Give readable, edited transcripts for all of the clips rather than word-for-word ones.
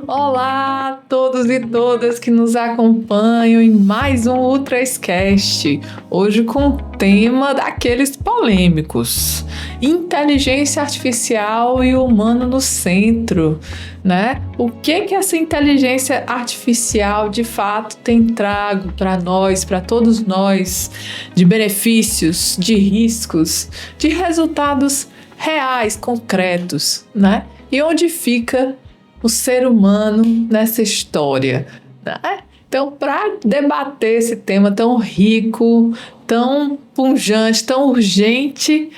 Olá a todos e todas que nos acompanham em mais um UltraScast, hoje com o tema daqueles polêmicos, inteligência artificial e o humano no centro, né? O que essa inteligência artificial de fato tem trago para nós, para todos nós, de benefícios, de riscos, de resultados reais, concretos, né? E onde fica o ser humano nessa história, né? Então, para debater esse tema tão rico, tão pungente, tão urgente,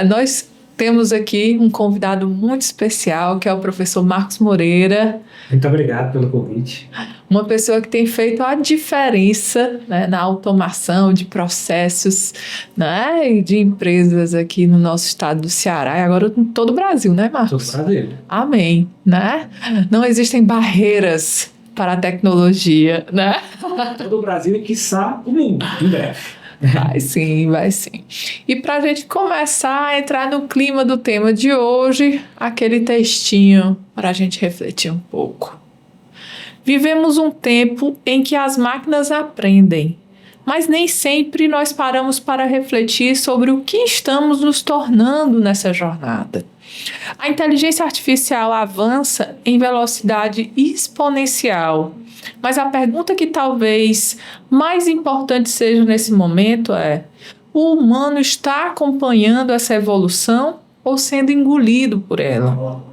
nós temos aqui um convidado muito especial, que é o professor Marcos Moreira. Muito obrigado pelo convite. Uma pessoa que tem feito a diferença, né, na automação de processos, né, e de empresas aqui no nosso estado do Ceará e agora em todo o Brasil, né, Marcos? Todo o Brasil. Amém, né? Não existem barreiras para a tecnologia, né? Todo o Brasil e, quiçá, o mundo, em breve. Vai sim, vai sim. E para a gente começar a entrar no clima do tema de hoje, aquele textinho para a gente refletir um pouco. Vivemos um tempo em que as máquinas aprendem, mas nem sempre nós paramos para refletir sobre o que estamos nos tornando nessa jornada. A inteligência artificial avança em velocidade exponencial, mas a pergunta que talvez mais importante seja nesse momento é: o humano está acompanhando essa evolução ou sendo engolido por ela?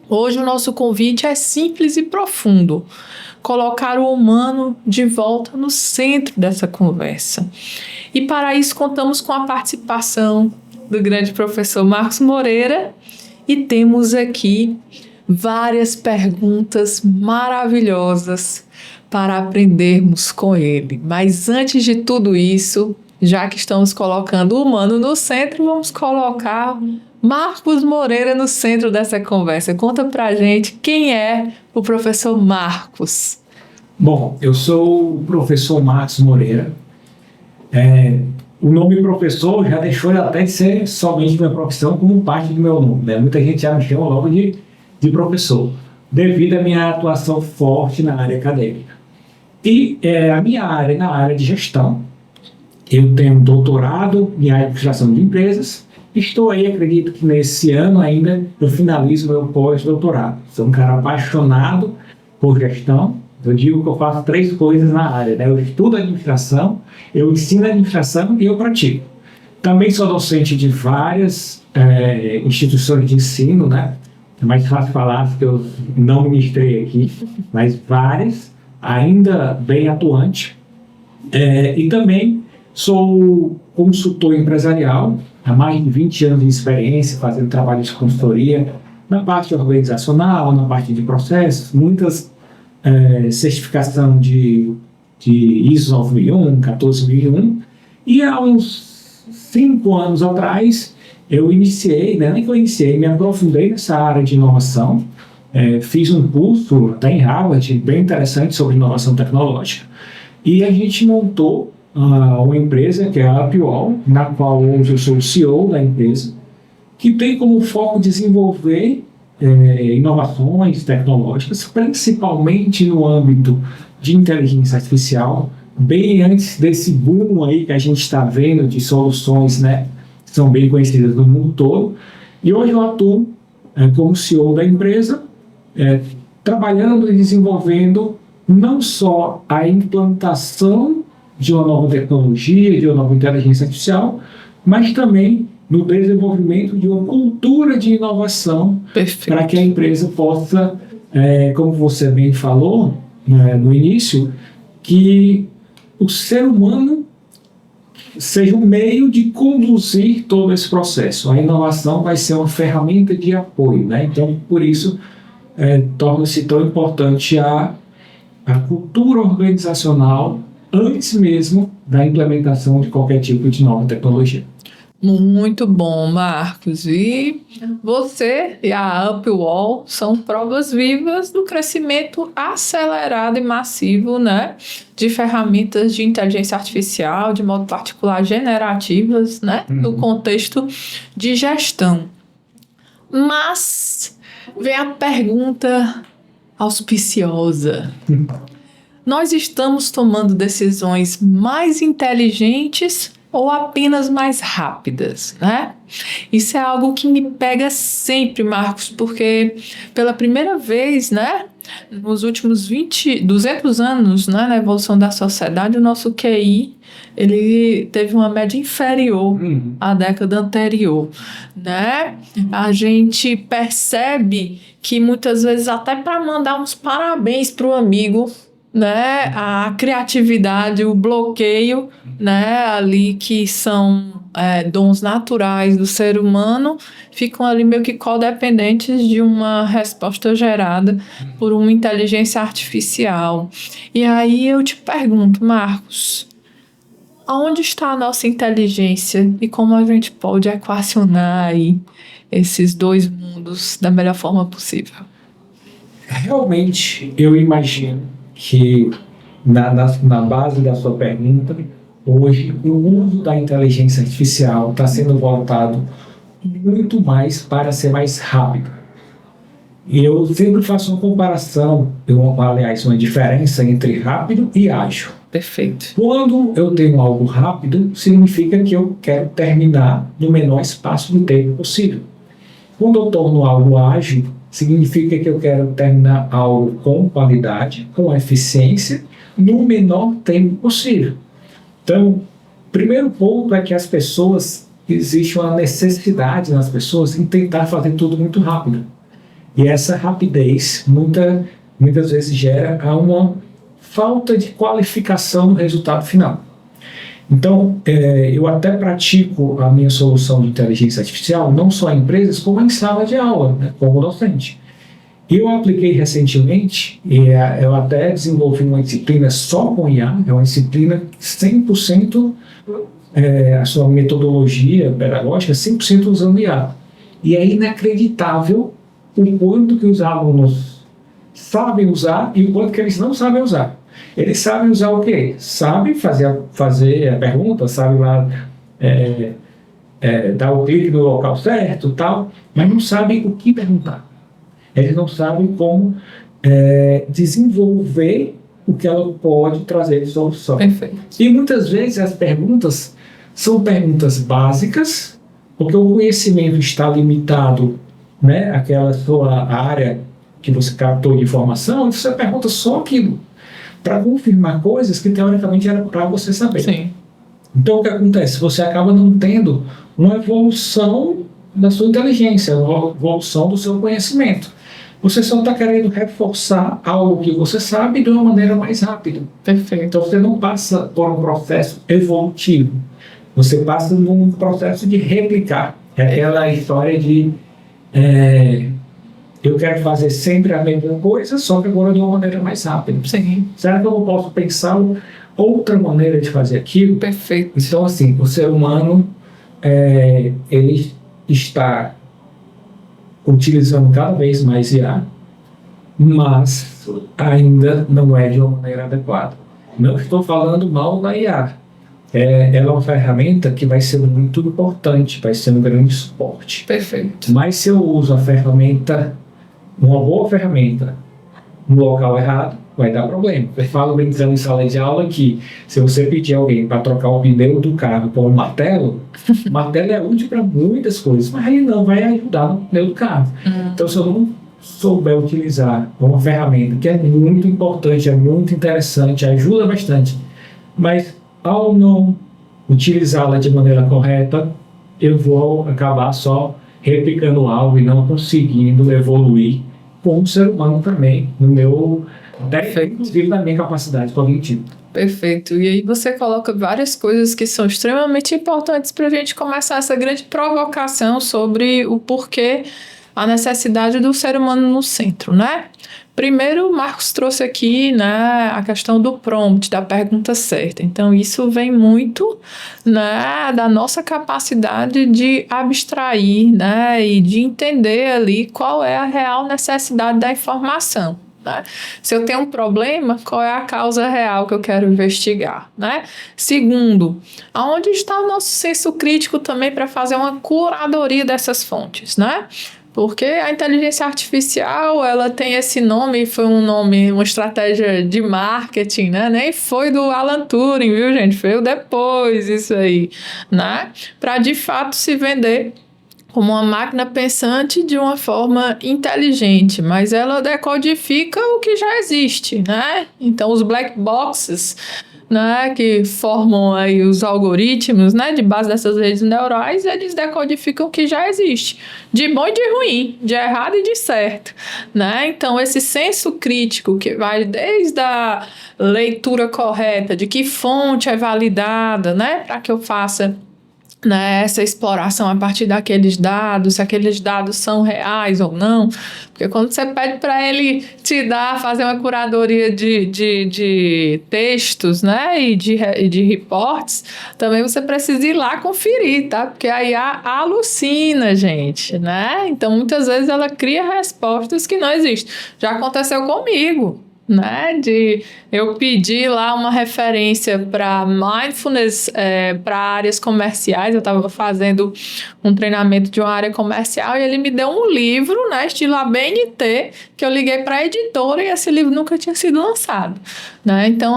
Hoje o nosso convite é simples e profundo: colocar o humano de volta no centro dessa conversa. E para isso contamos com a participação do grande professor Marcos Moreira e temos aqui várias perguntas maravilhosas para aprendermos com ele. Mas antes de tudo isso, já que estamos colocando o humano no centro, vamos colocar Marcos Moreira no centro dessa conversa. Conta pra gente quem é o professor Marcos. Bom, eu sou o professor Marcos Moreira. O nome professor já deixou até de ser somente minha profissão como parte do meu nome, né? Muita gente já me chama logo de professor, devido à minha atuação forte na área acadêmica. E a minha área, na área de gestão, eu tenho doutorado em administração de empresas. Estou aí, acredito que nesse ano ainda eu finalizo meu pós-doutorado. Sou um cara apaixonado por gestão. Eu digo que eu faço 3 coisas na área, né? Eu estudo administração, eu ensino administração e eu pratico. Também sou docente de várias instituições de ensino, né? É mais fácil falar porque eu não ministrei aqui, mas várias, ainda bem atuante. E também sou consultor empresarial, há mais de 20 anos de experiência fazendo trabalho de consultoria na parte organizacional, na parte de processos, muitas certificação de ISO 9001, 14001, e há uns 5 anos atrás eu iniciei, nem que eu iniciei, me aprofundei nessa área de inovação, fiz um curso até em Harvard, bem interessante sobre inovação tecnológica, e a gente montou uma empresa que é a Upwall, na qual hoje eu sou o CEO da empresa, que tem como foco desenvolver inovações tecnológicas, principalmente no âmbito de inteligência artificial, bem antes desse boom aí que a gente está vendo de soluções, né, que são bem conhecidas no mundo todo. E hoje eu atuo como CEO da empresa, trabalhando e desenvolvendo não só a implantação de uma nova tecnologia, de uma nova inteligência artificial, mas também no desenvolvimento de uma cultura de inovação para que a empresa possa, como você bem falou no início, que o ser humano seja um meio de conduzir todo esse processo. A inovação vai ser uma ferramenta de apoio, né? Então, por isso, torna-se tão importante a cultura organizacional antes mesmo da implementação de qualquer tipo de nova tecnologia. Muito bom, Marcos. E você e a Upwall são provas vivas do crescimento acelerado e massivo, né, de ferramentas de inteligência artificial, de modo particular generativas, né, no contexto de gestão. Mas vem a pergunta auspiciosa. Nós estamos tomando decisões mais inteligentes ou apenas mais rápidas, né? Isso é algo que me pega sempre, Marcos, porque pela primeira vez, né, nos últimos 200 anos, né, na evolução da sociedade, o nosso QI, ele teve uma média inferior à década anterior, né? A gente percebe que muitas vezes até para mandar uns parabéns para o amigo, né, a criatividade, o bloqueio, né, ali que são dons naturais do ser humano, ficam ali meio que codependentes de uma resposta gerada por uma inteligência artificial. E aí eu te pergunto, Marcos, aonde está a nossa inteligência e como a gente pode equacionar aí esses dois mundos da melhor forma possível? Realmente, eu imagino que na base da sua pergunta, hoje o uso da inteligência artificial está sendo voltado muito mais para ser mais rápido. E eu sempre faço uma comparação, aliás, uma diferença entre rápido e ágil. Perfeito. Quando eu tenho algo rápido, significa que eu quero terminar no menor espaço de tempo possível. Quando eu torno algo ágil, significa que eu quero terminar algo com qualidade, com eficiência, no menor tempo possível. Então, o primeiro ponto é que existe uma necessidade nas pessoas em tentar fazer tudo muito rápido. E essa rapidez muitas vezes gera uma falta de qualificação no resultado final. Então, eu até pratico a minha solução de inteligência artificial não só em empresas, como em sala de aula, né, como docente. Eu apliquei recentemente, e eu até desenvolvi uma disciplina só com IA, é uma disciplina 100%, a sua metodologia pedagógica 100% usando IA. E é inacreditável o quanto que os alunos sabem usar e o quanto que eles não sabem usar. Eles sabem usar o quê? Sabem fazer a pergunta, sabem lá dar o clique no local certo, tal, mas não sabem o que perguntar. Eles não sabem como desenvolver o que ela pode trazer de solução. Perfeito. E muitas vezes as perguntas são perguntas básicas, porque o conhecimento está limitado, né, àquela sua área que você captou de informação, e você pergunta só aquilo, para confirmar coisas que teoricamente era para você saber. Sim. Então o que acontece? Você acaba não tendo uma evolução da sua inteligência, uma evolução do seu conhecimento. Você só está querendo reforçar algo que você sabe de uma maneira mais rápida. Perfeito. Então você não passa por um processo evolutivo, você passa num processo de replicar. É aquela história de eu quero fazer sempre a mesma coisa, só que agora de uma maneira mais rápida. Sim. Será que eu não posso pensar outra maneira de fazer aquilo? Perfeito. Então, assim, o ser humano, ele está utilizando cada vez mais IA, mas ainda não é de uma maneira adequada. Não estou falando mal da IA. Ela é uma ferramenta que vai ser muito importante, vai ser um grande suporte. Perfeito. Mas se eu uso uma boa ferramenta, no local errado, vai dar problema. Eu falo brincando em sala de aula que se você pedir alguém para trocar o pneu do carro com um martelo, o martelo é útil para muitas coisas, mas ele não vai ajudar no pneu do carro. Então, se eu não souber utilizar uma ferramenta que é muito importante, é muito interessante, ajuda bastante, mas ao não utilizá-la de maneira correta, eu vou acabar só replicando algo e não conseguindo evoluir como ser humano também, inclusive na minha capacidade cognitiva. Perfeito. E aí você coloca várias coisas que são extremamente importantes para a gente começar essa grande provocação sobre o porquê, a necessidade do ser humano no centro, né? Primeiro, o Marcos trouxe aqui, né, a questão do prompt, da pergunta certa. Então, isso vem muito, né, da nossa capacidade de abstrair, né, e de entender ali qual é a real necessidade da informação. Né? Se eu tenho um problema, qual é a causa real que eu quero investigar? Né? Segundo, aonde está o nosso senso crítico também para fazer uma curadoria dessas fontes? Né? Porque a inteligência artificial, ela tem esse nome, foi um nome, uma estratégia de marketing, né? Nem foi do Alan Turing, viu, gente? Foi depois isso aí, né? Para de fato se vender como uma máquina pensante de uma forma inteligente, mas ela decodifica o que já existe, né? Então, os black boxes, né, que formam aí os algoritmos, né, de base dessas redes neurais, eles decodificam o que já existe, de bom e de ruim, de errado e de certo, né? Então, esse senso crítico que vai desde a leitura correta, de que fonte é validada, né, para que eu faça, né, essa exploração a partir daqueles dados, se aqueles dados são reais ou não, porque quando você pede para ele te dar, fazer uma curadoria de textos, né, e de reportes, também você precisa ir lá conferir, tá? Porque aí alucina, gente, né? Então, muitas vezes ela cria respostas que não existem. Já aconteceu comigo, né, de eu pedir lá uma referência para mindfulness, para áreas comerciais. Eu estava fazendo um treinamento de uma área comercial e ele me deu um livro, né, estilo ABNT, que eu liguei para a editora e esse livro nunca tinha sido lançado, né? Então,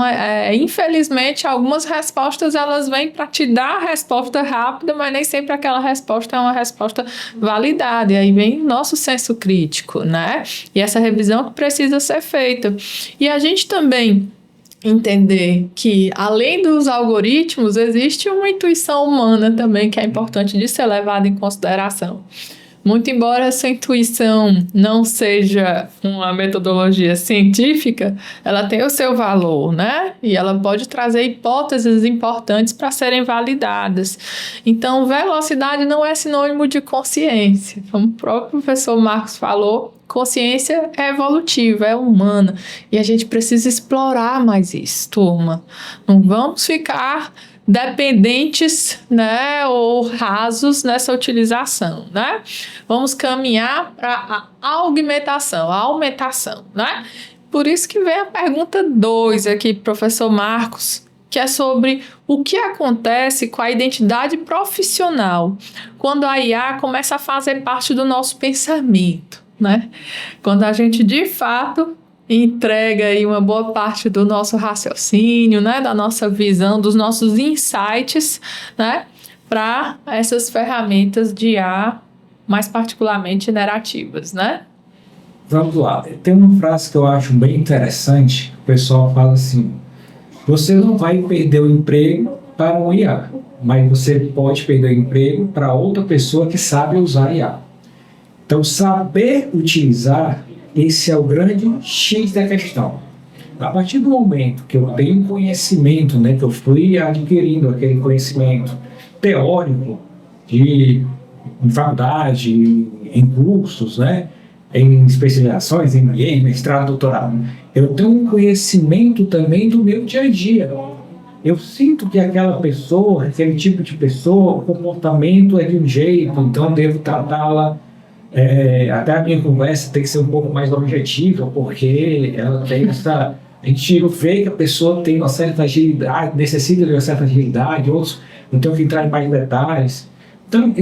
infelizmente, algumas respostas elas vêm para te dar a resposta rápida, mas nem sempre aquela resposta é uma resposta validada. E aí vem o nosso senso crítico, né? E essa revisão que precisa ser feita. E a gente também entender que, além dos algoritmos, existe uma intuição humana também que é importante de ser levada em consideração. Muito embora essa intuição não seja uma metodologia científica, ela tem o seu valor, né? E ela pode trazer hipóteses importantes para serem validadas. Então, velocidade não é sinônimo de consciência. Como o próprio professor Marcos falou, consciência é evolutiva, é humana. E a gente precisa explorar mais isso, turma. Não vamos ficar dependentes, né, ou rasos nessa utilização, né? Vamos caminhar para a aumentação, né? Por isso que vem a pergunta 2 aqui, professor Marcos, que é sobre o que acontece com a identidade profissional quando a IA começa a fazer parte do nosso pensamento, né? Quando a gente, de fato, entrega aí uma boa parte do nosso raciocínio, né, da nossa visão, dos nossos insights, né, para essas ferramentas de IA, mais particularmente generativas, né? Vamos lá. Tem uma frase que eu acho bem interessante. O pessoal fala assim: você não vai perder o emprego para um IA, mas você pode perder o emprego para outra pessoa que sabe usar IA. Então, saber utilizar, esse é o grande X da questão. A partir do momento que eu tenho conhecimento, né, que eu fui adquirindo aquele conhecimento teórico em faculdade, em cursos, né, em especializações, em MBA, mestrado, doutorado, eu tenho um conhecimento também do meu dia a dia. Eu sinto que aquela pessoa, aquele tipo de pessoa, o comportamento é de um jeito, então devo tratá-la. Até a minha conversa tem que ser um pouco mais objetiva, porque ela tem essa... A gente vê que a pessoa tem uma certa agilidade, necessita de uma certa agilidade, outros não tem que entrar em mais detalhes. Então,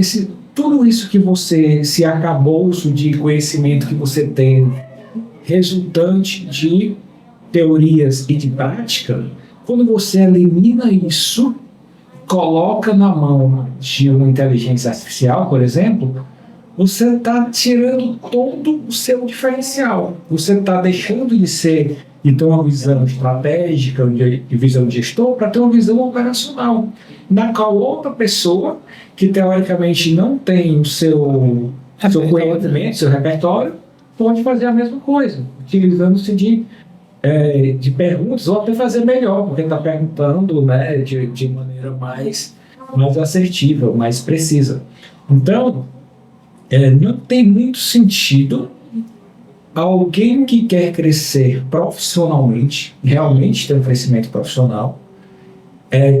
tudo isso que esse arcabouço de conhecimento que você tem, resultante de teorias e de prática, quando você elimina isso, coloca na mão de uma inteligência artificial, por exemplo, você está tirando todo o seu diferencial. Você está deixando de ter uma visão estratégica, de visão de gestor, para ter uma visão operacional, na qual outra pessoa, que teoricamente não tem o seu conhecimento, seu repertório, pode fazer a mesma coisa, utilizando-se de perguntas, ou até fazer melhor, porque está perguntando, né, de maneira mais assertiva, mais precisa. Então, não tem muito sentido alguém que quer crescer profissionalmente, realmente ter um crescimento profissional,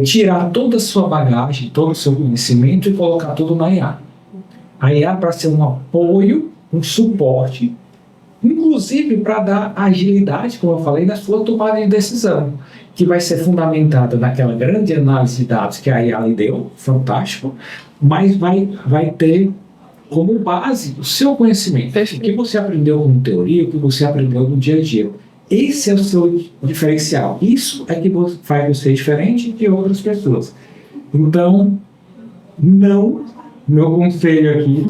tirar toda a sua bagagem, todo o seu conhecimento e colocar tudo na IA. A IA para ser um apoio, um suporte, inclusive para dar agilidade, como eu falei, na sua tomada de decisão, que vai ser fundamentada naquela grande análise de dados que a IA lhe deu, fantástico, mas vai ter como base o seu conhecimento. Perfeito. O que você aprendeu como teoria, o que você aprendeu no dia a dia. Esse é o seu diferencial. Isso é que faz você diferente de outras pessoas. Então, não, meu conselho aqui,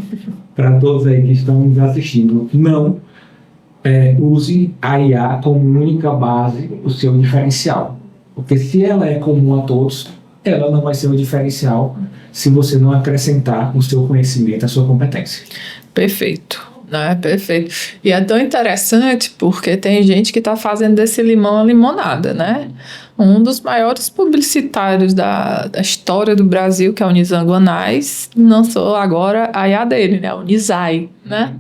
para todos aí que estão nos assistindo, não use a IA como única base o seu diferencial. Porque se ela é comum a todos, ela não vai ser um diferencial se você não acrescentar o seu conhecimento, a sua competência. Perfeito. Né? Perfeito. E é tão interessante porque tem gente que está fazendo desse limão a limonada, né? Um dos maiores publicitários da história do Brasil, que é o Nizam Guanais, lançou agora a IA dele, né? O Nizai, né?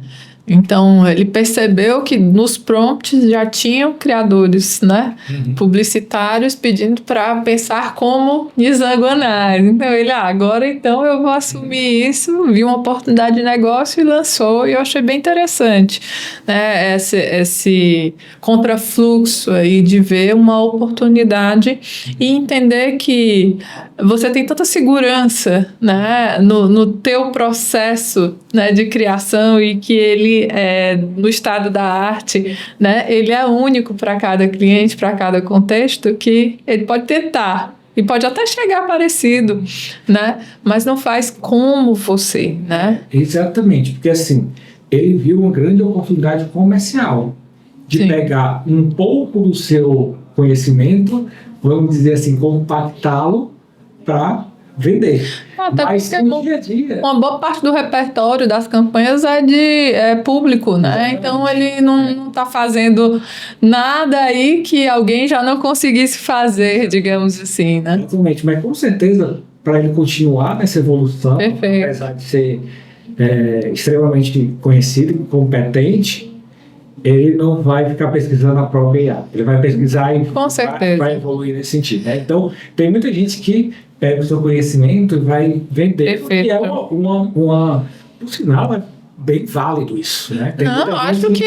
Então, ele percebeu que nos prompts já tinham criadores, né, publicitários pedindo para pensar como Nizam Guanais. Então, ele, agora então eu vou assumir isso, vi uma oportunidade de negócio e lançou, e eu achei bem interessante, né, esse contrafluxo aí de ver uma oportunidade e entender que você tem tanta segurança, né, no teu processo, né, de criação, e que ele no estado da arte, né, ele é único para cada cliente, para cada contexto, que ele pode tentar e pode até chegar parecido, né, mas não faz como você, né? Exatamente, porque assim, ele viu uma grande oportunidade comercial de Sim. pegar um pouco do seu conhecimento, vamos dizer assim, compactá-lo para vender. Até mas porque no dia a dia... uma boa parte do repertório das campanhas é de público, né? Então ele não está fazendo nada aí que alguém já não conseguisse fazer, digamos assim, né? Exatamente, mas com certeza, para ele continuar nessa evolução, Perfeito. apesar de ser extremamente conhecido e competente, ele não vai ficar pesquisando a própria IA. Ele vai pesquisar e Com certeza. vai evoluir nesse sentido, né? Então, tem muita gente que pega o seu conhecimento e vai vender. Perfeito. E é por sinal, é bem válido isso, né? Tem Não, muita acho gente que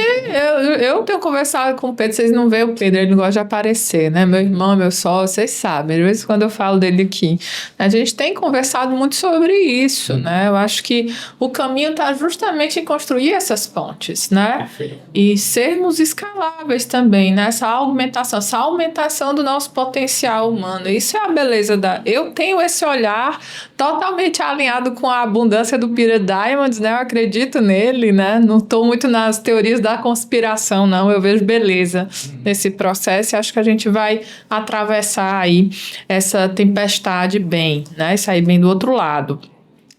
eu tenho conversado com o Pedro, vocês não veem o Pedro, ele não gosta de aparecer, né? Meu irmão, meu sócio, vocês sabem, às vezes quando eu falo dele aqui, a gente tem conversado muito sobre isso, né? Eu acho que o caminho está justamente em construir essas pontes, né? E sermos escaláveis também, né? Essa aumentação do nosso potencial humano. Isso é a beleza eu tenho esse olhar totalmente alinhado com a abundância do Peter Diamandis, né? Eu acredito nele, né? Não estou muito nas teorias da conspiração, não. Eu vejo beleza nesse processo e acho que a gente vai atravessar aí essa tempestade bem, né? E sair bem do outro lado.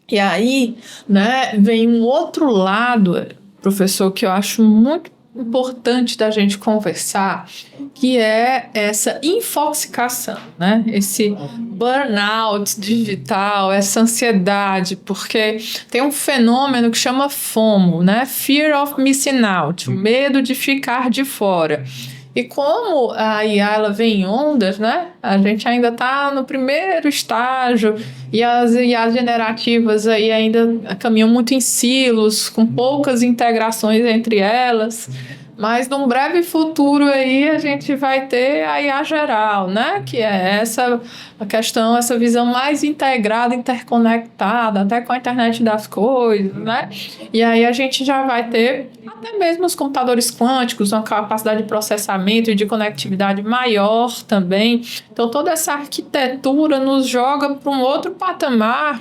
E aí, né, vem um outro lado, professor, que eu acho muito importante da gente conversar, que é essa infoxicação, né? Esse burnout digital, essa ansiedade, porque tem um fenômeno que chama FOMO, né? Fear of Missing Out, o medo de ficar de fora. E como a IA ela vem em ondas, né? A gente ainda está no primeiro estágio e as IAs generativas aí ainda caminham muito em silos, com poucas integrações entre elas. Mas num breve futuro aí a gente vai ter a IA geral, né? Que é a questão, essa visão mais integrada, interconectada, até com a internet das coisas, né? E aí a gente já vai ter até mesmo os computadores quânticos, uma capacidade de processamento e de conectividade maior também. Então toda essa arquitetura nos joga para um outro patamar,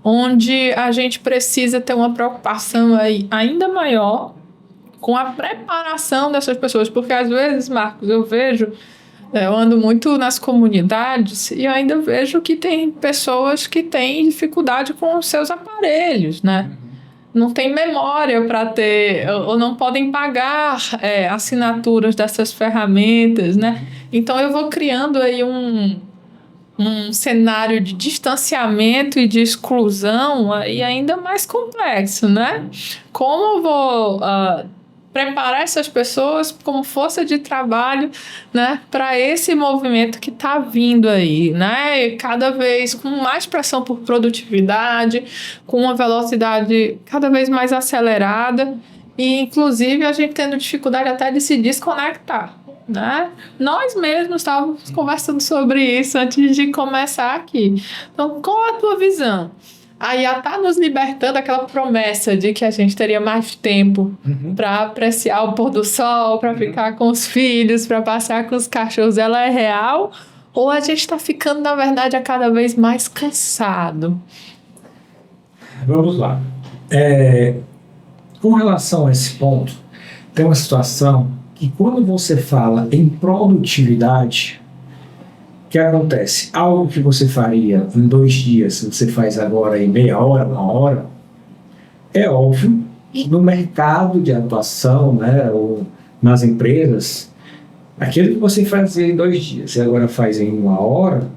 onde a gente precisa ter uma preocupação aí ainda maior com a preparação dessas pessoas, porque às vezes, Marcos, eu ando muito nas comunidades e eu ainda vejo que tem pessoas que têm dificuldade com os seus aparelhos, né? Não tem memória para ter, ou não podem pagar assinaturas dessas ferramentas, né? Então eu vou criando aí um cenário de distanciamento e de exclusão aí ainda mais complexo, né? Como eu vou preparar essas pessoas como força de trabalho, né, para esse movimento que está vindo aí, né, e cada vez com mais pressão por produtividade, com uma velocidade cada vez mais acelerada e, inclusive, a gente tendo dificuldade até de se desconectar, né? Nós mesmos estávamos conversando sobre isso antes de começar aqui. Então, qual a tua visão? A IA está nos libertando daquela promessa de que a gente teria mais tempo para apreciar o pôr do sol, para ficar com os filhos, para passear com os cachorros. Ela é real ou a gente está ficando, na verdade, a cada vez mais cansado? Vamos lá. Com relação a esse ponto, tem uma situação que quando você fala em produtividade, o que acontece? Algo que você faria em 2 dias, você faz agora em meia hora, 1 hora, é óbvio que no mercado de atuação, né, ou nas empresas, aquilo que você fazia em 2 dias e agora faz em 1 hora,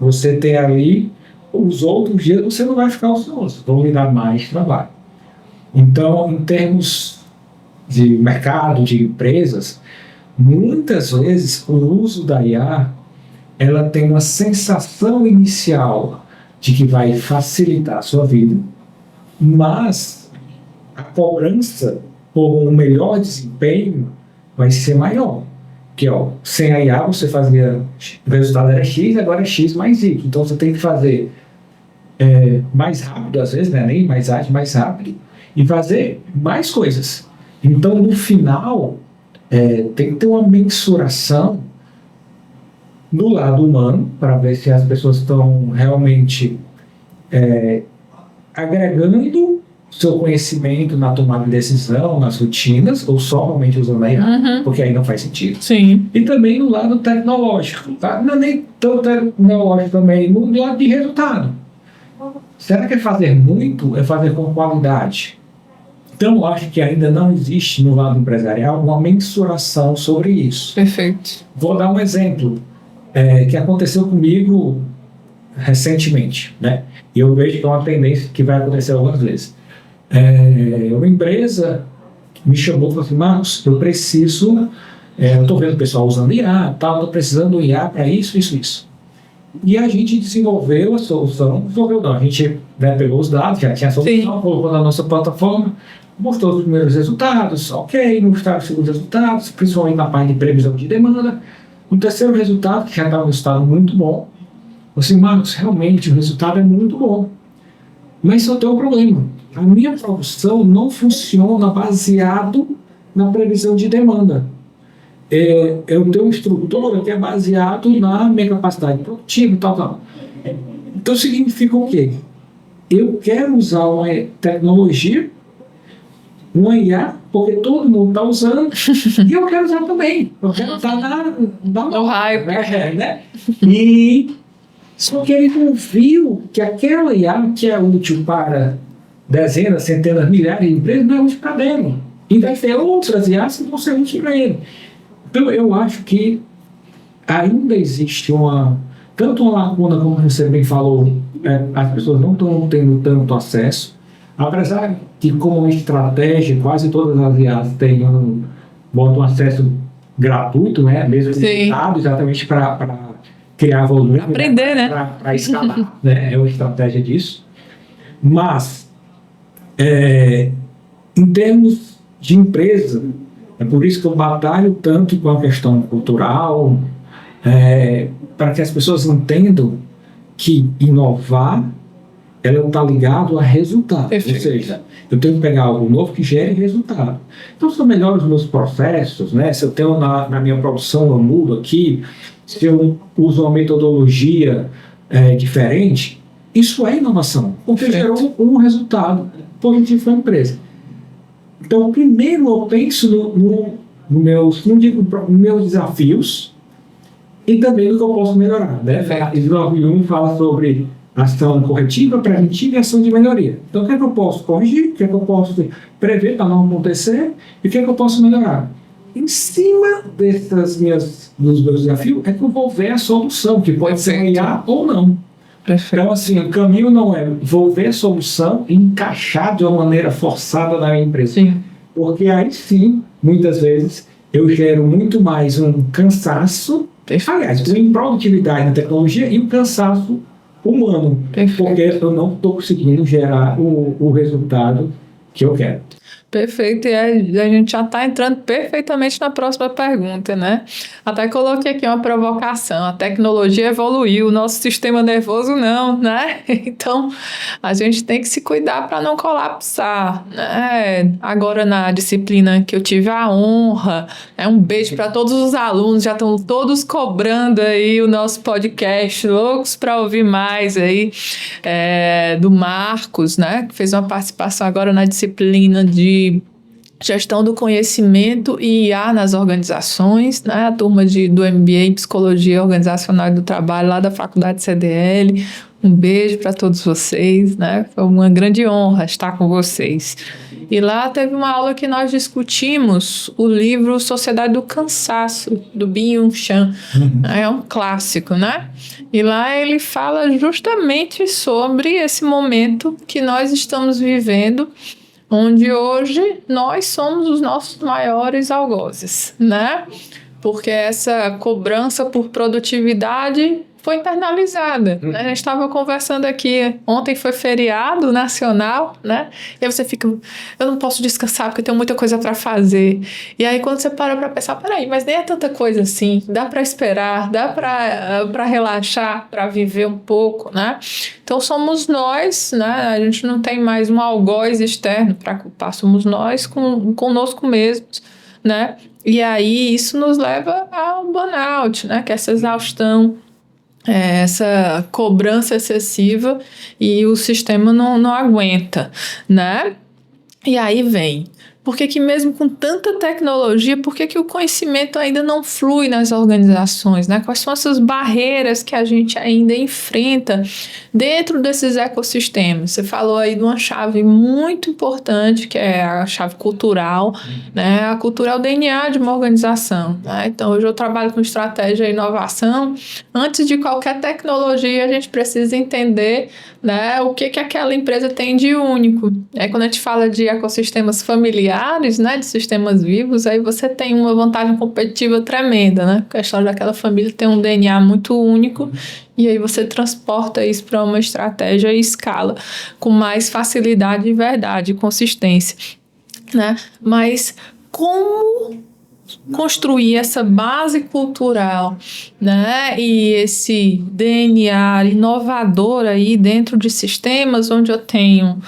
você tem ali, os outros dias você não vai ficar ocioso, vão lhe dar mais trabalho. Então, em termos de mercado, de empresas, muitas vezes o uso da IA ela tem uma sensação inicial de que vai facilitar a sua vida, mas a cobrança por um melhor desempenho vai ser maior. Porque sem a IA você fazia, o resultado era X, agora é X mais Y. Então você tem que fazer mais rápido, às vezes, né? Nem mais ágil, mais rápido, e fazer mais coisas. Então no final, tem que ter uma mensuração do lado humano, para ver se as pessoas estão realmente agregando seu conhecimento na tomada de decisão, nas rotinas, ou só realmente usando a IA, porque aí não faz sentido. Sim. E também no lado tecnológico, tá? Não é nem tão tecnológico também, no lado de resultado. Será que é fazer muito? É fazer com qualidade? Então, eu acho que ainda não existe no lado empresarial uma mensuração sobre isso. Perfeito. Vou dar um exemplo que aconteceu comigo recentemente, né? E eu vejo que é uma tendência que vai acontecer algumas vezes. Uma empresa me chamou e falou assim: Marcos, eu preciso, eu estou vendo o pessoal usando IA, estou precisando do IA para isso, isso, isso. E a gente desenvolveu a solução, a gente pegou os dados, já tinha a solução, colocou na nossa plataforma, mostrou os primeiros resultados, ok, mostraram os segundos resultados, principalmente na parte de previsão de demanda. O terceiro resultado, que já estava um resultado muito bom, assim, Marcos, realmente o resultado é muito bom, mas só tem um problema. A minha produção não funciona baseado na previsão de demanda. Eu tenho uma estrutura que é baseado na minha capacidade produtiva e tal. Então significa o quê? Eu quero usar uma tecnologia, uma IA, porque todo mundo está usando, e eu quero usar também. Eu quero estar no hype. Né? E só que ele não viu que aquela IA que é útil para dezenas, centenas, milhares de empresas não é útil para dele. E vai ter outras IAs que vão ser úteis para ele. Então eu acho que ainda existe tanto uma lacuna, como você bem falou, as pessoas não estão tendo tanto acesso. Apesar de, como estratégia, quase todas as IAs botam acesso gratuito, né? Mesmo limitado, exatamente para criar volume. Aprender, né? Para escalar, né? É uma estratégia disso. Mas, em termos de empresa, é por isso que eu batalho tanto com a questão cultural, para que as pessoas entendam que inovar ela está ligado a resultado. Perfeito. Ou seja, eu tenho que pegar algo novo que gere resultado. Então, se eu melhoro os meus processos, né? Se eu tenho na minha produção, eu mudo aqui, se eu uso uma metodologia diferente, isso é inovação, porque gerou um resultado positivo para a empresa. Então, primeiro eu penso nos meus desafios e também no que eu posso melhorar. Né? O 91 fala sobre ação corretiva, preventiva e ação de melhoria. Então, o que é que eu posso corrigir, o que é que eu posso prever para não acontecer e o que é que eu posso melhorar? Em cima dos meus desafios é que eu vou ver a solução, que pode ser IA ou não. Perfeito. Então, assim, o caminho não é vou ver a solução e encaixar de uma maneira forçada na minha empresa. Sim. Porque aí sim, muitas vezes, eu gero muito mais um cansaço, aliás, uma improdutividade na tecnologia e um cansaço humano. Perfeito. Porque eu não estou conseguindo gerar o resultado que eu quero. Perfeito, e a gente já está entrando perfeitamente na próxima pergunta, né? Até coloquei aqui uma provocação: a tecnologia evoluiu, o nosso sistema nervoso não, né? Então, a gente tem que se cuidar para não colapsar, né? Agora, na disciplina que eu tive a honra, um beijo para todos os alunos, já estão todos cobrando aí o nosso podcast, loucos para ouvir mais aí, do Marcos, né? Que fez uma participação agora na disciplina de Gestão do Conhecimento e IA nas organizações, né? A turma do MBA em Psicologia Organizacional e do Trabalho, lá da Faculdade CDL. Um beijo para todos vocês, né? Foi uma grande honra estar com vocês. E lá teve uma aula que nós discutimos o livro Sociedade do Cansaço, do Byung-Chul Chan. É um clássico, né? E lá ele fala justamente sobre esse momento que nós estamos vivendo, onde hoje nós somos os nossos maiores algozes, né? Porque essa cobrança por produtividade foi internalizada, né? A gente estava conversando aqui, ontem foi feriado nacional, né? E aí você fica, eu não posso descansar porque eu tenho muita coisa para fazer. E aí quando você para pensar, peraí, mas nem é tanta coisa assim, dá para esperar, dá para relaxar, para viver um pouco, né? Então somos nós, né? A gente não tem mais um algoz externo para culpar, somos nós conosco mesmos, né? E aí isso nos leva ao burnout, né? Que é essa exaustão, essa cobrança excessiva, e o sistema não aguenta, né? E aí vem, por que mesmo com tanta tecnologia, por que o conhecimento ainda não flui nas organizações, né? Quais são essas barreiras que a gente ainda enfrenta dentro desses ecossistemas? Você falou aí de uma chave muito importante, que é a chave cultural, né? A cultura é o DNA de uma organização, né? Então, hoje eu trabalho com estratégia e inovação. Antes de qualquer tecnologia, a gente precisa entender, né, o que aquela empresa tem de único. Aí, quando a gente fala de ecossistemas familiares, né, de sistemas vivos, aí você tem uma vantagem competitiva tremenda, né? Porque a história daquela família tem um DNA muito único, e aí você transporta isso para uma estratégia e escala com mais facilidade, verdade e consistência, né? Mas como construir essa base cultural, né? E esse DNA inovador aí dentro de sistemas onde eu tenho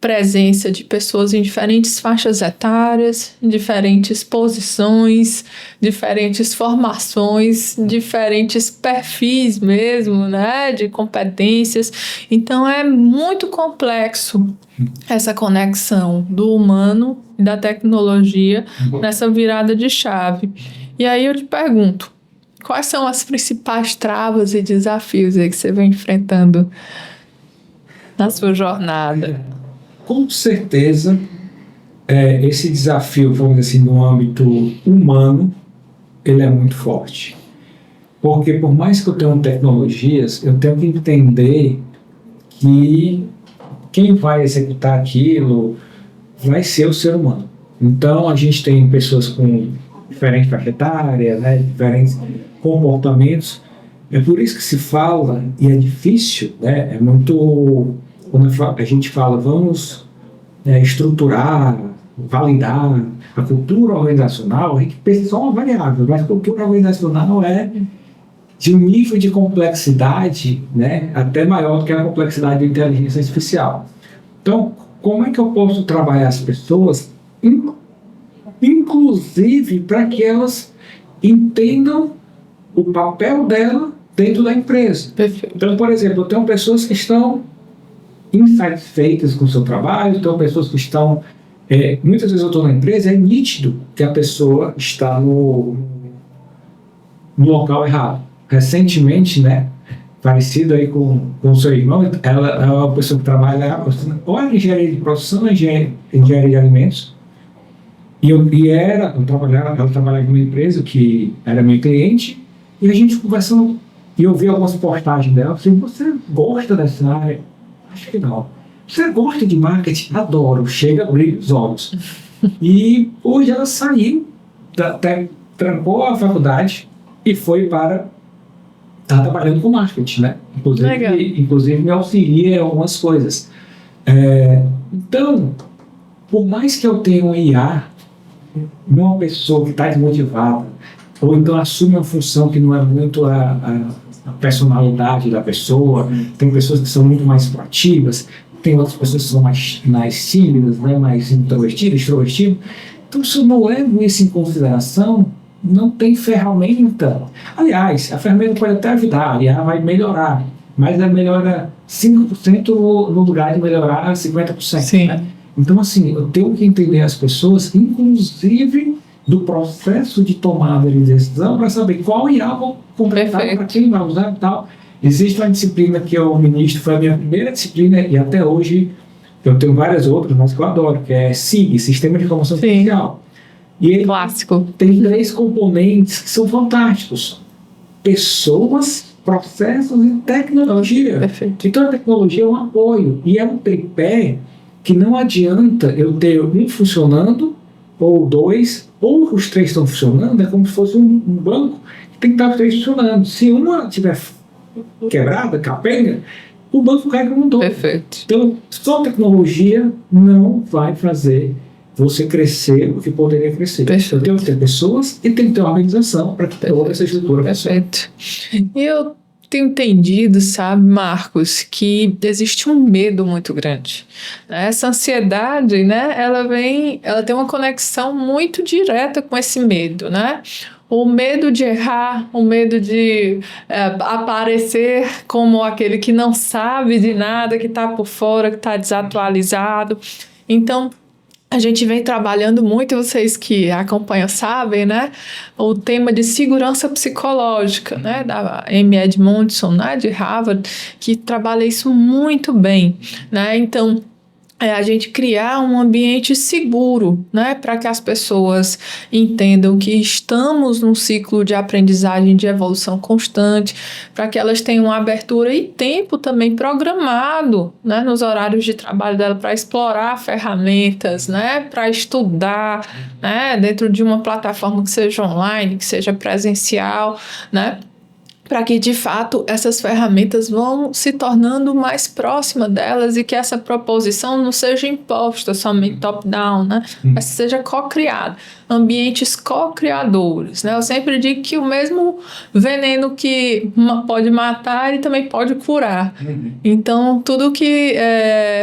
presença de pessoas em diferentes faixas etárias, diferentes posições, diferentes formações, diferentes perfis mesmo, né, de competências. Então é muito complexo essa conexão do humano e da tecnologia nessa virada de chave. E aí eu te pergunto, quais são as principais travas e desafios aí que você vem enfrentando na sua jornada? Com certeza, esse desafio, vamos dizer assim, no âmbito humano, ele é muito forte. Porque por mais que eu tenha tecnologias, eu tenho que entender que quem vai executar aquilo vai ser o ser humano. Então, a gente tem pessoas com diferentes faixa etária, né, diferentes comportamentos. É por isso que se fala, e é difícil, né, é muito... Quando a gente fala, vamos estruturar, validar a cultura organizacional, a gente pensa só uma variável, mas a cultura organizacional é de um nível de complexidade, né, até maior do que a complexidade da inteligência artificial. Então, como é que eu posso trabalhar as pessoas, inclusive para que elas entendam o papel dela dentro da empresa? Perfeito. Então, por exemplo, eu tenho pessoas que estão insatisfeitas com o seu trabalho, então pessoas que estão... muitas vezes eu estou na empresa, é nítido que a pessoa está no local errado. Recentemente, né, parecido aí com o seu irmão, ela é uma pessoa que trabalha ou em engenharia de produção, ou em engenharia de alimentos, ela trabalhava em uma empresa que era minha cliente, e a gente conversando, e eu vi algumas postagens dela, eu falei, você gosta dessa área? Acho que não. Você gosta de marketing? Adoro. Chega, brilha os olhos. E hoje ela saiu, trancou a faculdade e foi para estar trabalhando com marketing, né? Inclusive me auxilia em algumas coisas. Então, por mais que eu tenha um IA, uma pessoa que está desmotivada, ou então assume uma função que não é muito a personalidade da pessoa, tem pessoas que são muito mais proativas, tem outras pessoas que são mais tímidas, né, mais introvertidas, extrovertidas. Então, se eu não levo isso em consideração, não tem ferramenta. Aliás, a ferramenta pode até ajudar, a IA vai melhorar, mas ela melhora 5% no lugar de melhorar 50%. Sim. Né? Então, assim, eu tenho que entender as pessoas, inclusive do processo de tomada de decisão, para saber qual IA vou contratar, para quem vai usar e tal. Existe uma disciplina que eu ministro, foi a minha primeira disciplina, e até hoje eu tenho várias outras, mas que eu adoro, que é SIG, Sistema de Informação Artificial. E ele Clássico. tem 3 componentes que são fantásticos: pessoas, processos e tecnologia. Perfeito. Então a tecnologia é um apoio, e é um tripé que não adianta eu ter um funcionando, ou 2, ou os 3 estão funcionando, é como se fosse um banco que tem que estar os 3 funcionando. Se uma estiver quebrada, capenga, o banco cai como um todo. Perfeito. Então, só tecnologia não vai fazer você crescer o que poderia crescer. Perfeito. Tem que ter pessoas e tem que ter uma organização para que toda essa estrutura funcione. Perfeito. E eu tenho entendido, sabe, Marcos, que existe um medo muito grande. Essa ansiedade, né, ela tem uma conexão muito direta com esse medo, né? O medo de errar, o medo de aparecer como aquele que não sabe de nada, que está por fora, que está desatualizado. Então, a gente vem trabalhando muito, vocês que acompanham sabem, né? O tema de segurança psicológica, né? Da Amy Edmondson, né? De Harvard, que trabalha isso muito bem, né? Então, a gente criar um ambiente seguro, né, para que as pessoas entendam que estamos num ciclo de aprendizagem, de evolução constante, para que elas tenham uma abertura e tempo também programado, né, nos horários de trabalho dela para explorar ferramentas, né, para estudar, né, dentro de uma plataforma que seja online, que seja presencial, né, para que, de fato, essas ferramentas vão se tornando mais próximas delas e que essa proposição não seja imposta somente top-down, né? Mas seja co-criada. Ambientes co-criadores, né? Eu sempre digo que o mesmo veneno que pode matar, ele também pode curar. Então, tudo que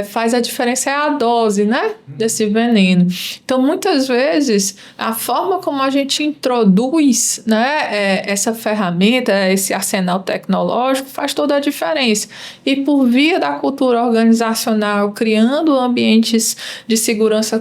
faz a diferença é a dose, né? Desse veneno. Então, muitas vezes, a forma como a gente introduz, né, essa ferramenta, esse arsenal tecnológico, faz toda a diferença. E por via da cultura organizacional, criando ambientes de segurança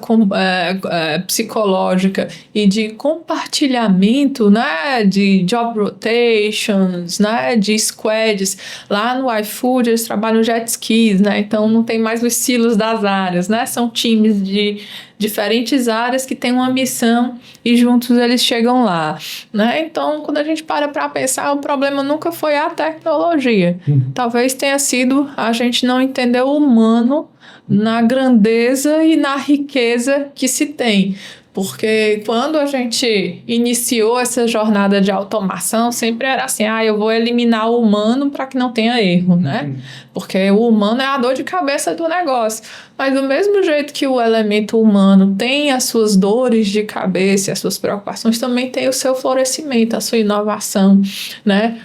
psicológica e de compartilhamento, né, de job rotations, né, de squads. Lá no iFood eles trabalham jet skis, né, então não tem mais os silos das áreas, né, são times de diferentes áreas que têm uma missão e juntos eles chegam lá, né? Então, quando a gente para pensar, o problema nunca foi a tecnologia. Talvez tenha sido a gente não entender o humano na grandeza e na riqueza que se tem. Porque quando a gente iniciou essa jornada de automação, sempre era assim, eu vou eliminar o humano para que não tenha erro, né? Porque o humano é a dor de cabeça do negócio. Mas do mesmo jeito que o elemento humano tem as suas dores de cabeça, as suas preocupações, também tem o seu florescimento, a sua inovação, né?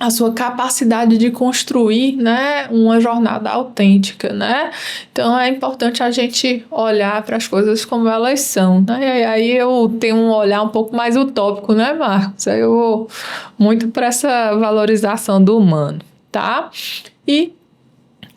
A sua capacidade de construir, né, uma jornada autêntica, né? Então é importante a gente olhar para as coisas como elas são, né? E aí eu tenho um olhar um pouco mais utópico, né, Marcos? Aí eu vou muito para essa valorização do humano, tá? E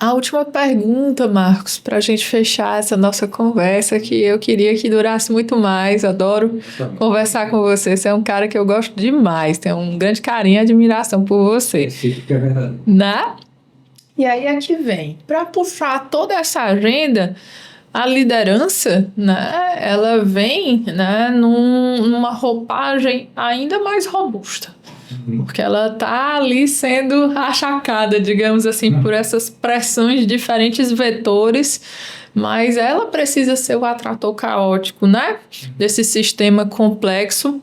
a última pergunta, Marcos, para a gente fechar essa nossa conversa, que eu queria que durasse muito mais, adoro conversar com você, você é um cara que eu gosto demais, tenho um grande carinho e admiração por você. É verdade. Né? E aí aqui vem, para puxar toda essa agenda, a liderança, né, ela vem, né, numa roupagem ainda mais robusta. Porque ela está ali sendo achacada, digamos assim, por essas pressões de diferentes vetores, mas ela precisa ser o atrator caótico, né? Desse sistema complexo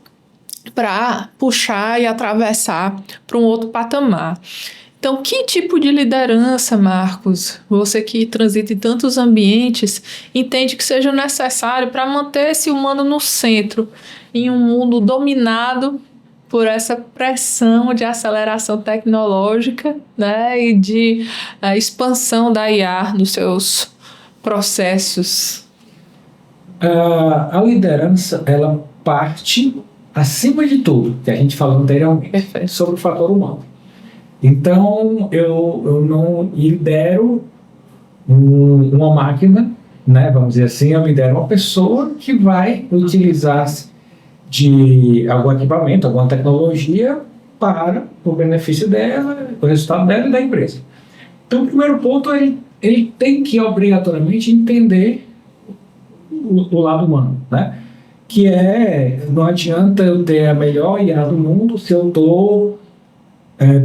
para puxar e atravessar para um outro patamar. Então, que tipo de liderança, Marcos, você que transita em tantos ambientes, entende que seja necessário para manter esse humano no centro, em um mundo dominado por essa pressão de aceleração tecnológica, né, e de expansão da IA nos seus processos? A liderança, ela parte, acima de tudo, que a gente falou anteriormente, Perfeito. sobre o fator humano. Então, eu não lidero uma máquina, né, vamos dizer assim, eu lidero uma pessoa que vai utilizar de algum equipamento, alguma tecnologia para o benefício dela, o resultado dela e da empresa. Então, o primeiro ponto, ele tem que obrigatoriamente entender o lado humano, né? Que não adianta eu ter a melhor IA do mundo se eu estou,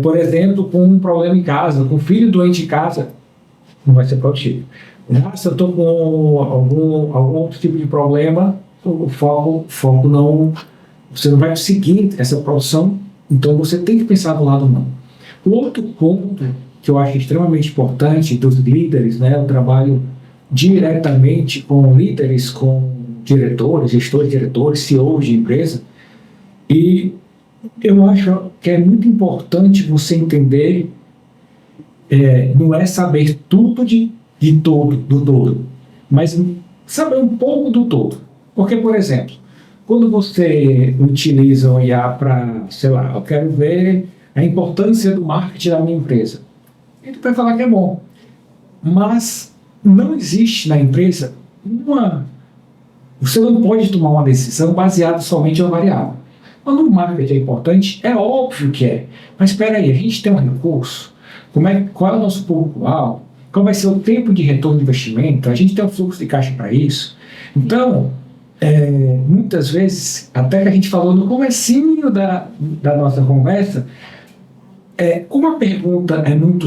por exemplo, com um problema em casa, com um filho doente em casa, não vai ser produtivo. Se eu estou com algum outro tipo de problema, o foco não, você não vai conseguir essa produção, então você tem que pensar do lado humano. O outro ponto que eu acho extremamente importante dos líderes, né, o trabalho diretamente com líderes, com diretores, gestores, diretores, CEOs de empresa, e eu acho que é muito importante você entender, não é saber tudo de todo, do todo, mas saber um pouco do todo. Porque, por exemplo, quando você utiliza o IA para, sei lá, eu quero ver a importância do marketing da minha empresa, ele vai falar que é bom, mas não existe na empresa você não pode tomar uma decisão baseada somente em uma variável. Quando o marketing é importante, é óbvio que é. Mas espera aí, a gente tem um recurso, qual é o nosso público-alvo, qual vai ser o tempo de retorno de investimento, a gente tem um fluxo de caixa para isso. Então, muitas vezes, até que a gente falou no comecinho da nossa conversa, como a pergunta é muito...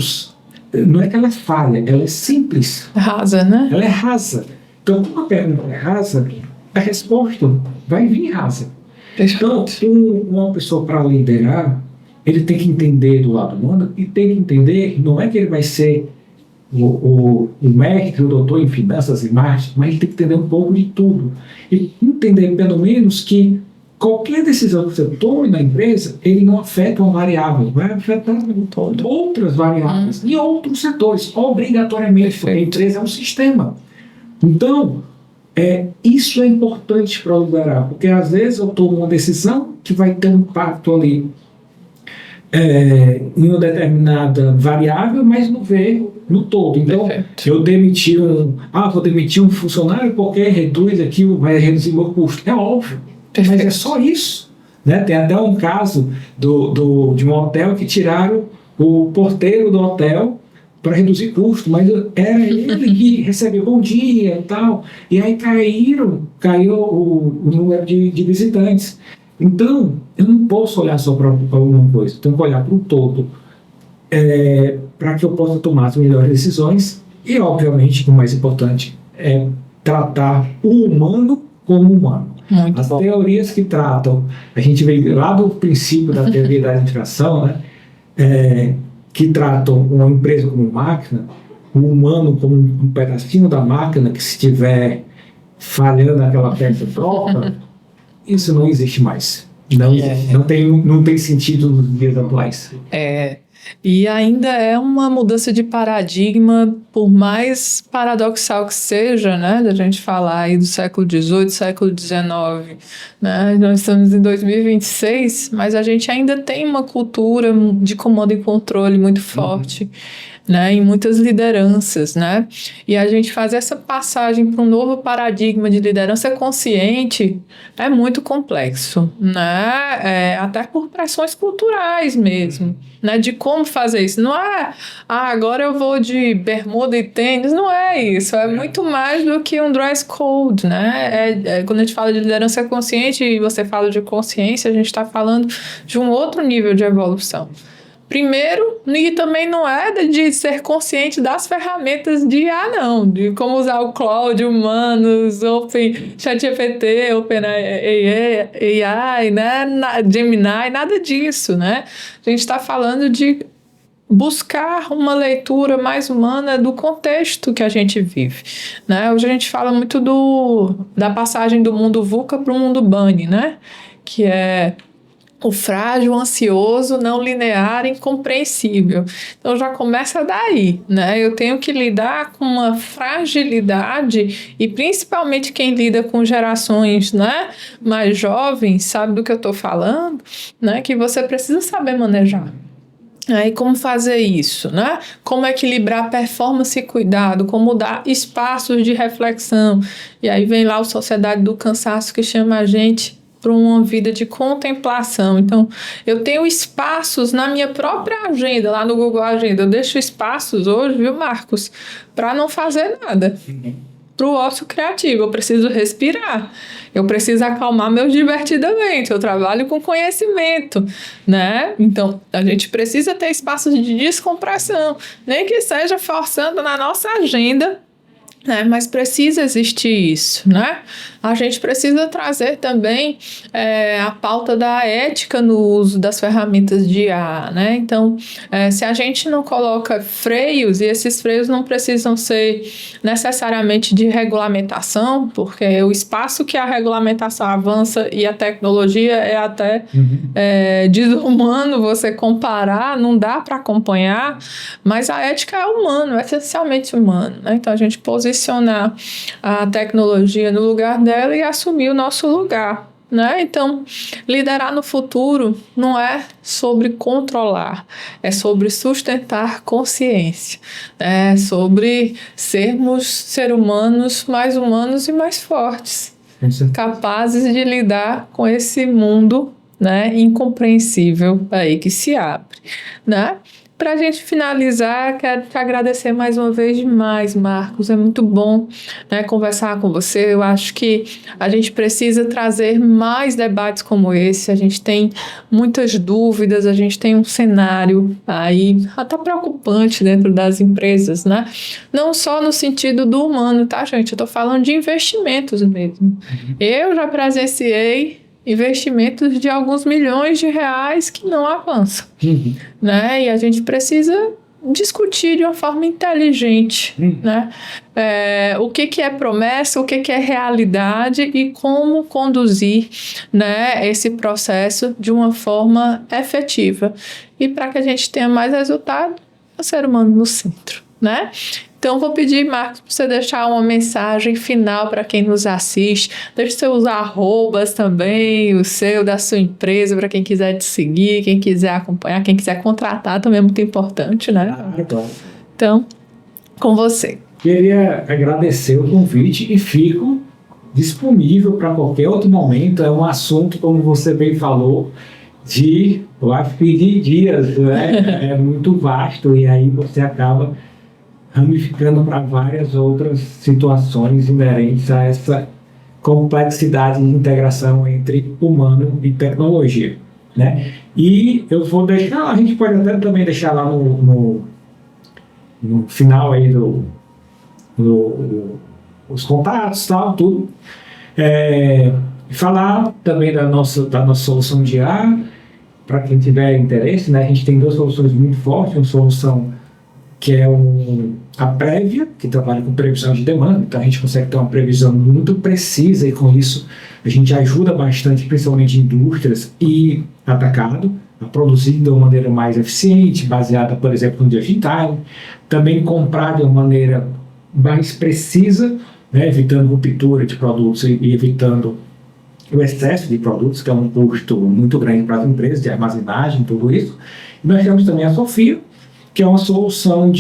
Não é que ela é falha, ela é simples. Rasa, né? Ela é rasa. Então, como a pergunta é rasa, a resposta vai vir rasa. Então, uma pessoa para liderar, ele tem que entender do lado humano e tem que entender, não é que ele vai ser o mestre, o doutor em finanças e marketing, mas ele tem que entender um pouco de tudo. E entender, pelo menos, que qualquer decisão que você tome na empresa, ele não afeta uma variável, vai afetar outras variáveis e outros setores, obrigatoriamente, porque a empresa é um sistema. Então, isso é importante para liderar, porque às vezes eu tomo uma decisão que vai ter um impacto ali em uma determinada variável, mas não vê no todo. Então, eu vou demitir um funcionário porque vai reduzir meu custo. É óbvio. Mas é só isso, né? Tem até um caso de um hotel que tiraram o porteiro do hotel para reduzir custo, mas era ele que recebeu bom dia e tal, e aí caiu o número de visitantes. Então, eu não posso olhar só para uma coisa, eu tenho que olhar para o todo, para que eu possa tomar as melhores decisões e, obviamente, o mais importante é tratar o humano como humano. Muito As bom. teorias que tratam, a gente veio lá do princípio da teoria da interação, né, que tratam uma empresa como máquina, o humano como um pedacinho da máquina que, se estiver falhando aquela peça troca, isso não existe mais. Não tem sentido nos dias atuais. E ainda é uma mudança de paradigma, por mais paradoxal que seja, né, da gente falar aí do século XVIII, século XIX, né, nós estamos em 2026, mas a gente ainda tem uma cultura de comando e controle muito forte, né, em muitas lideranças, né, e a gente fazer essa passagem para um novo paradigma de liderança consciente é muito complexo, né, até por pressões culturais mesmo, né, de como fazer isso. Não é, agora eu vou de bermuda e tênis, não é isso, é muito mais do que um dress code, né, quando a gente fala de liderança consciente e você fala de consciência, a gente está falando de um outro nível de evolução. Primeiro, e também não é de ser consciente das ferramentas de IA, não. De como usar o Claude, Humanos, ChatGPT, OpenAI, né? Gemini, nada disso, né? A gente está falando de buscar uma leitura mais humana do contexto que a gente vive, né? Hoje a gente fala muito da passagem do mundo VUCA para o mundo BANI, né? Que é o frágil, ansioso, não linear, incompreensível. Então já começa daí, né? Eu tenho que lidar com uma fragilidade e principalmente quem lida com gerações, né, mais jovens sabe do que eu estou falando, né? Que você precisa saber manejar. E como fazer isso, né? Como equilibrar performance e cuidado, como dar espaços de reflexão. E aí vem lá o Sociedade do Cansaço que chama a gente para uma vida de contemplação. Então, eu tenho espaços na minha própria agenda, lá no Google Agenda. Eu deixo espaços hoje, viu, Marcos, para não fazer nada. Para o ócio criativo, eu preciso respirar, eu preciso acalmar meu divertidamente, eu trabalho com conhecimento, né? Então, a gente precisa ter espaços de descompressão, nem que seja forçando na nossa agenda, né? Mas precisa existir isso, né? A gente precisa trazer também a pauta da ética no uso das ferramentas de IA, né? Então, se a gente não coloca freios, e esses freios não precisam ser necessariamente de regulamentação, porque o espaço que a regulamentação avança e a tecnologia é até desumano você comparar, não dá para acompanhar, mas a ética é humana, é essencialmente humano, né? Então, a gente posicionar a tecnologia no lugar dela e assumir o nosso lugar, né? Então, liderar no futuro não é sobre controlar, é sobre sustentar consciência, é sobre sermos seres humanos e mais fortes, capazes de lidar com esse mundo, né, incompreensível aí que se abre, né? Para a gente finalizar, quero te agradecer mais uma vez demais, Marcos. É muito bom, né, conversar com você. Eu acho que a gente precisa trazer mais debates como esse. A gente tem muitas dúvidas, a gente tem um cenário aí até preocupante dentro das empresas, né? Não só no sentido do humano, tá, gente? Eu estou falando de investimentos mesmo. Eu já presenciei investimentos de alguns milhões de reais que não avançam, né? E a gente precisa discutir de uma forma inteligente, né? O que é promessa, o que é realidade e como conduzir, né, esse processo de uma forma efetiva. E para que a gente tenha mais resultado, é o ser humano no centro, né? Então, vou pedir, Marcos, para você deixar uma mensagem final para quem nos assiste. Deixe seus arrobas também, o seu, da sua empresa, para quem quiser te seguir, quem quiser acompanhar, quem quiser contratar também é muito importante, né? Então, com você. Queria agradecer o convite e fico disponível para qualquer outro momento. É um assunto, como você bem falou, eu acho que de dias, né? É muito vasto e aí você acaba ramificando para várias outras situações inerentes a essa complexidade de integração entre humano e tecnologia, né? E eu vou deixar, a gente pode até também deixar lá no final aí os contatos, tal, tudo. Falar também da nossa solução de IA, para quem tiver interesse, né? A gente tem duas soluções muito fortes, uma solução que é a prévia, que trabalha com previsão de demanda, então a gente consegue ter uma previsão muito precisa e com isso a gente ajuda bastante, principalmente indústrias e atacado, a produzir de uma maneira mais eficiente, baseada, por exemplo, no just in time, também comprar de uma maneira mais precisa, né, evitando ruptura de produtos e evitando o excesso de produtos, que é um custo muito grande para as empresas, de armazenagem, tudo isso. E nós temos também a Sofia, que é uma solução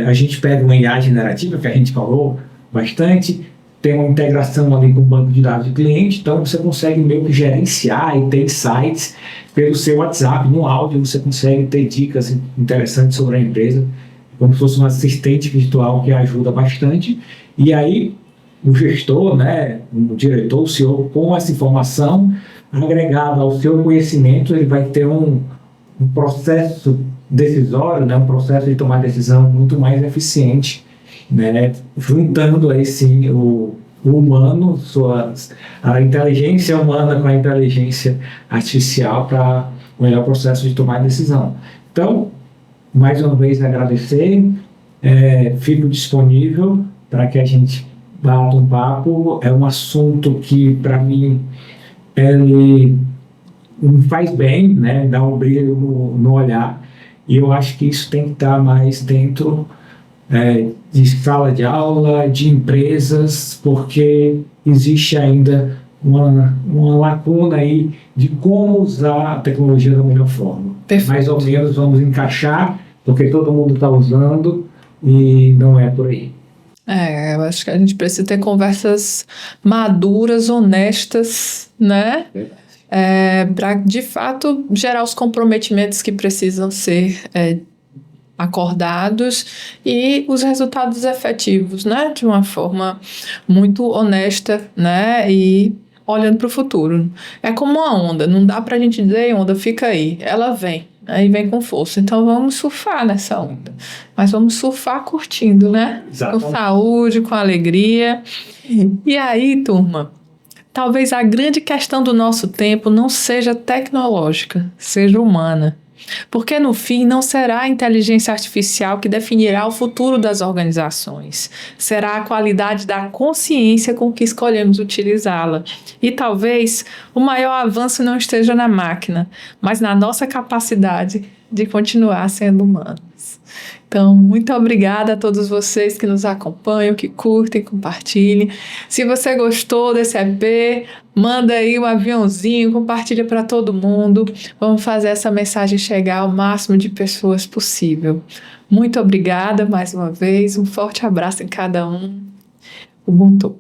a gente pega uma IA generativa, que a gente falou bastante, tem uma integração ali com o banco de dados do cliente, então você consegue meio que gerenciar e ter insights pelo seu WhatsApp, no áudio, você consegue ter dicas interessantes sobre a empresa, como se fosse um assistente virtual que ajuda bastante, e aí o gestor, né, o diretor, o CEO, com essa informação agregada ao seu conhecimento, ele vai ter um processo decisório, né, um processo de tomar decisão muito mais eficiente, né, juntando aí sim o humano, a inteligência humana com a inteligência artificial para o melhor processo de tomar decisão. Então, mais uma vez agradecer, fico disponível para que a gente bata um papo. É um assunto que, para mim, ele me faz bem, né? Dá um brilho no olhar, e eu acho que isso tem que estar mais dentro de sala de aula, de empresas, porque existe ainda uma lacuna aí de como usar a tecnologia da melhor forma. Perfeito. Mais ou menos vamos encaixar, porque todo mundo está usando e não é por aí. Eu acho que a gente precisa ter conversas maduras, honestas, né? Para, de fato, gerar os comprometimentos que precisam ser acordados e os resultados efetivos, né? De uma forma muito honesta, né? E olhando para o futuro. É como uma onda, não dá para a gente dizer, onda, fica aí. Ela vem, aí vem com força. Então vamos surfar nessa onda. Mas vamos surfar curtindo, né? Exatamente. Com saúde, com alegria. E aí, turma, talvez a grande questão do nosso tempo não seja tecnológica, seja humana. Porque, no fim, não será a inteligência artificial que definirá o futuro das organizações. Será a qualidade da consciência com que escolhemos utilizá-la. E talvez o maior avanço não esteja na máquina, mas na nossa capacidade de continuar sendo humanos. Então, muito obrigada a todos vocês que nos acompanham, que curtem, compartilhem. Se você gostou desse EP, manda aí um aviãozinho, compartilha para todo mundo. Vamos fazer essa mensagem chegar ao máximo de pessoas possível. Muito obrigada mais uma vez, um forte abraço em cada um. Ubuntu.